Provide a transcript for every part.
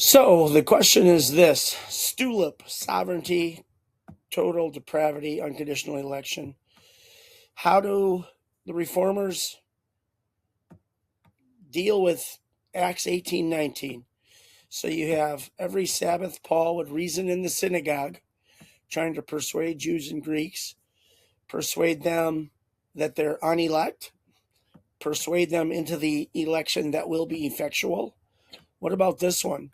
So the question is this: STULIP, sovereignty, total depravity, unconditional election. How do the reformers deal with Acts 18:19? So you have every Sabbath, Paul would reason in the synagogue, trying to persuade Jews and Greeks, persuade them that they're unelect, persuade them into the election that will be effectual. What about this one?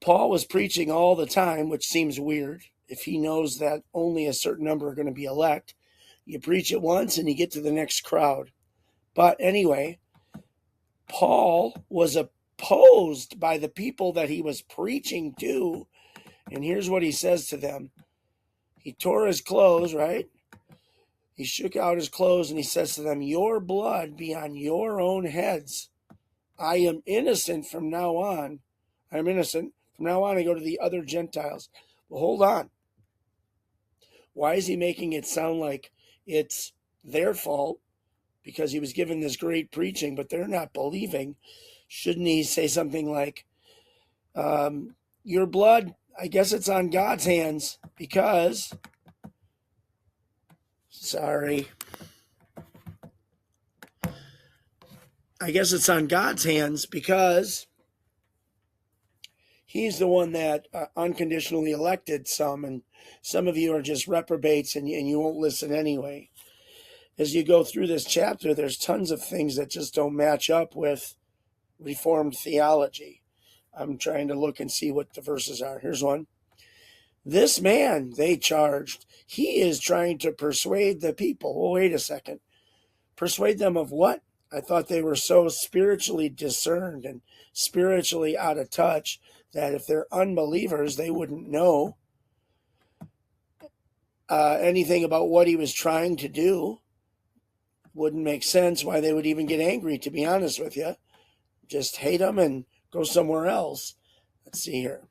Paul was preaching all the time, which seems weird. If he knows that only a certain number are going to be elect, you preach it once and you get to the next crowd. But anyway, Paul was opposed by the people that he was preaching to. And here's what he says to them. He tore his clothes, right? He shook out his clothes and he says to them, "Your blood be on your own heads. I am innocent from now on. I'm innocent. From now on, I go to the other Gentiles." Well, hold on. Why is he making it sound like it's their fault because he was given this great preaching, but they're not believing? Shouldn't he say something like, your blood, I guess it's on God's hands because, I guess it's on God's hands because he's the one that unconditionally elected some, and some of you are just reprobates and you won't listen anyway. As you go through this chapter, there's tons of things that just don't match up with Reformed theology. I'm trying to look and see what the verses are. Here's one. This man, they charged, he is trying to persuade the people. Well, wait a second. Persuade them of what? I thought they were so spiritually discerned and spiritually out of touch that if they're unbelievers, they wouldn't know anything about what he was trying to do. Wouldn't make sense why they would even get angry, to be honest with you. Just hate him and go somewhere else. Let's see here.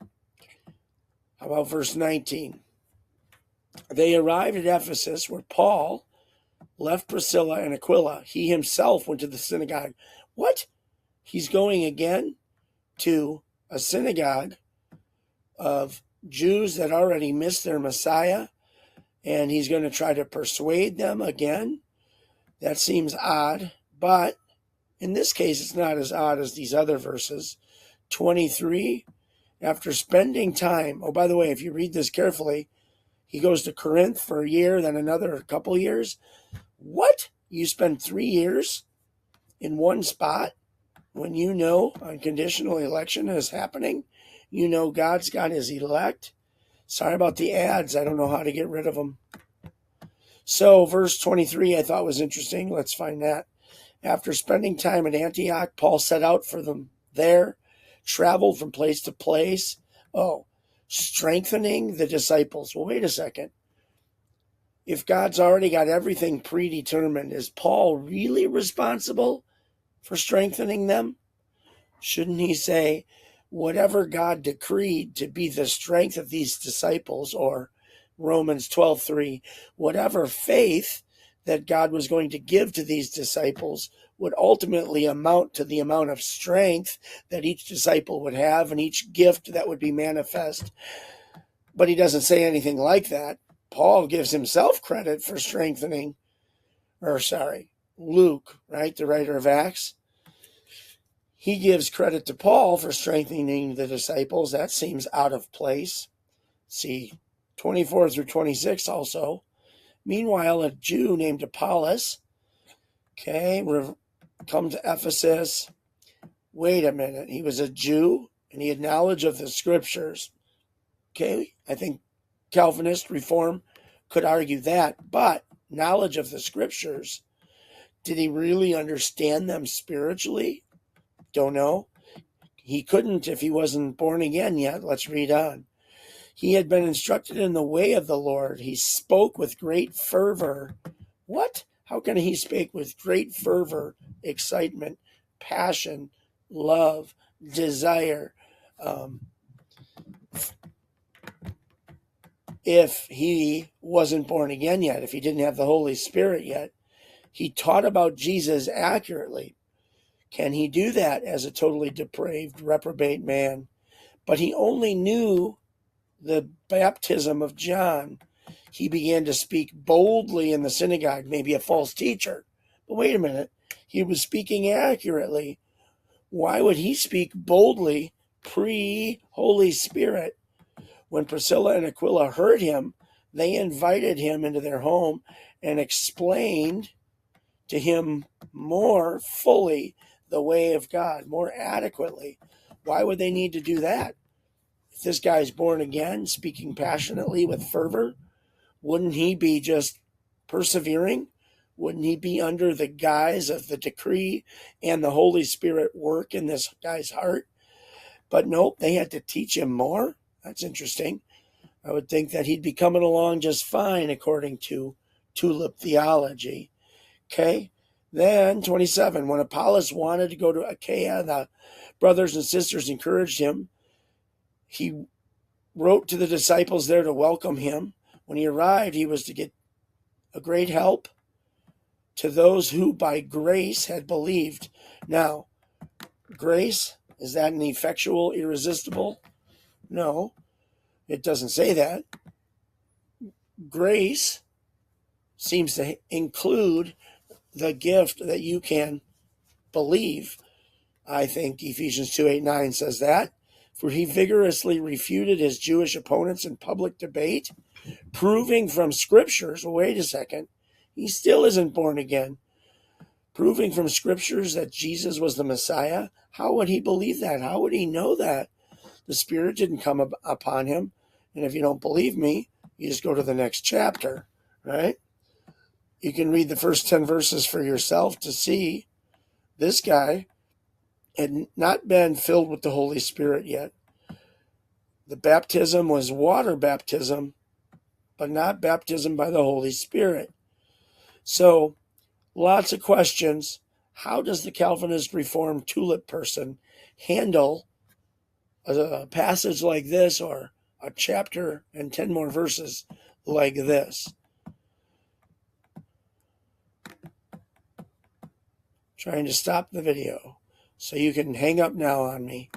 How about verse 19? They arrived at Ephesus, where Paul left Priscilla and Aquila. He himself went to the synagogue. What? He's going again to a synagogue of Jews that already missed their Messiah, and he's going to try to persuade them again? That seems odd, but in this case, it's not as odd as these other verses. 23, after spending time, oh, by the way, if you read this carefully, he goes to Corinth for a year, then another couple years. What? You spend 3 years in one spot when you know unconditional election is happening? You know God's got his elect? Sorry about the ads. I don't know how to get rid of them. So verse 23 I thought was interesting. Let's find that. After spending time at Antioch, Paul set out for them there, traveled from place to place. Oh, strengthening the disciples. Well, wait a second. If God's already got everything predetermined, is Paul really responsible for strengthening them? Shouldn't he say, whatever God decreed to be the strength of these disciples, or Romans 12:3, whatever faith that God was going to give to these disciples would ultimately amount to the amount of strength that each disciple would have and each gift that would be manifest. But he doesn't say anything like that. Paul gives himself credit for strengthening, Luke, right, the writer of Acts. He gives credit to Paul for strengthening the disciples. That seems out of place. See, 24 through 26 also. Meanwhile, a Jew named Apollos, come to Ephesus. Wait a minute. He was a Jew and he had knowledge of the scriptures. I think Calvinist reform could argue that, but knowledge of the scriptures, did he really understand them spiritually? Don't know. He couldn't if he wasn't born again yet. Let's read on. He had been instructed in the way of the Lord. He spoke with great fervor. What? How can he speak with great fervor, excitement, passion, love, desire, if he wasn't born again yet, if he didn't have the Holy Spirit yet? He taught about Jesus accurately. Can he do that as a totally depraved, reprobate man? but he only knew the baptism of John. He began to speak boldly in the synagogue, maybe a false teacher. But wait a minute, he was speaking accurately. Why would he speak boldly pre-Holy Spirit? When Priscilla and Aquila heard him, they invited him into their home and explained to him more fully the way of God, more adequately. Why would they need to do that? If this guy's born again, speaking passionately with fervor, wouldn't he be just persevering? Wouldn't he be under the guise of the decree and the Holy Spirit work in this guy's heart? But nope, they had to teach him more. That's interesting. I would think that he'd be coming along just fine according to tulip theology. Okay? Then, 27, when Apollos wanted to go to Achaia, the brothers and sisters encouraged him. He wrote to the disciples there to welcome him. When he arrived, he was to get a great help to those who by grace had believed. Now, grace, is that an effectual, irresistible? No, it doesn't say that. Grace seems to include the gift that you can believe. I think Ephesians 2:8-9 says that. For he vigorously refuted his Jewish opponents in public debate, proving from scriptures, wait a second, he still isn't born again. Proving from scriptures that Jesus was the Messiah. How would he believe that? How would he know that? The Spirit didn't come upon him. And if you don't believe me, you just go to the next chapter, right? You can read the first 10 verses for yourself to see this guy had not been filled with the Holy Spirit yet. The baptism was water baptism, but not baptism by the Holy Spirit. So, lots of questions. How does the Calvinist Reformed tulip person handle a passage like this or a chapter and 10 more verses like this? Trying to stop the video so you can hang up now on me.